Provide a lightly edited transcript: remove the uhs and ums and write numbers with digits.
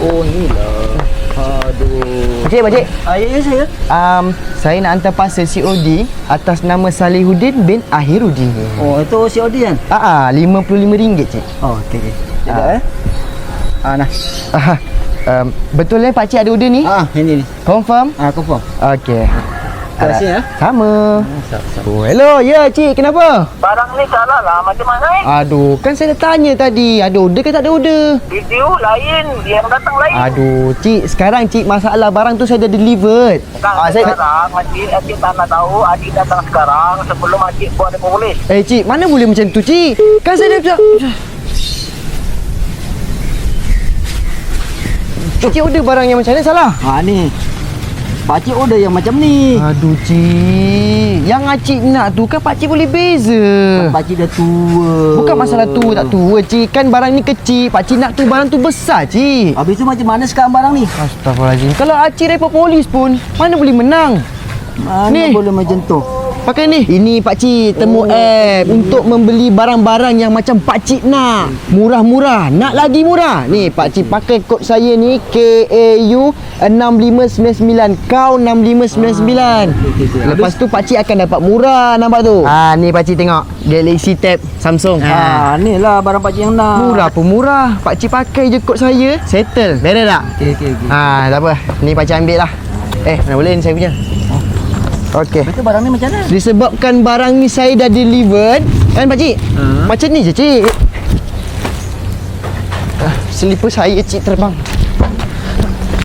Oh ni lah. Aduh. Pakcik. Ya saya. Saya nak hantar parcel COD atas nama Salihuddin bin Ahiruddin. Oh itu COD kan? RM55 cik. Oh okey. Sekejap Nah. Betul pakcik ada order ni? Ini ni. Confirm? Confirm. Okey. Terima kasih ya. Sama. Oh, hello. Ya, cik. Kenapa? Barang ni salah lah. Macam mana Aduh, kan saya dah tanya tadi. Ada order ke tak ada order? Video lain. Dia yang datang lain. Aduh, cik. Sekarang cik masalah barang tu saya dah delivered. Sekarang Acik tak nak tahu. Adik datang sekarang sebelum Acik buat dia polis. Cik. Mana boleh macam tu, cik? Kan saya dah... Cik order barang yang macam mana salah? Ni. Pakcik order yang macam ni. Aduh, cik. Yang acik nak tu kan pakcik boleh beza. Pakcik dah tua. Bukan masalah tua tak tua, cik. Kan barang ni kecil. Pakcik nak tu barang tu besar, cik. Habis tu macam mana sekarang barang ni? Astaghfirullahaladzim. Kalau acik report polis pun, mana boleh menang? Mana Ni. boleh macam tu? Pakai ni. Ini pakcik temu app untuk membeli barang-barang yang macam pakcik nak. Murah-murah. Nak lagi murah. Ni pakcik pakai kod saya ni KAU 6599. Kau 6599. Lepas tu pakcik akan dapat murah, nampak tu? Ni pakcik tengok. Galaxy Tab Samsung. Ni lah barang pakcik yang nak. Murah pun murah. Pakcik pakai je kod saya, settle. Beres tak? Okey. Tak apa. Ni pakcik ambil lah. Mana boleh ni saya punya. Okey. Betul barang ni macam mana? Disebabkan barang ni saya dah delivered. Kan pakcik? Macam ni je cik. Selipar saya cik terbang.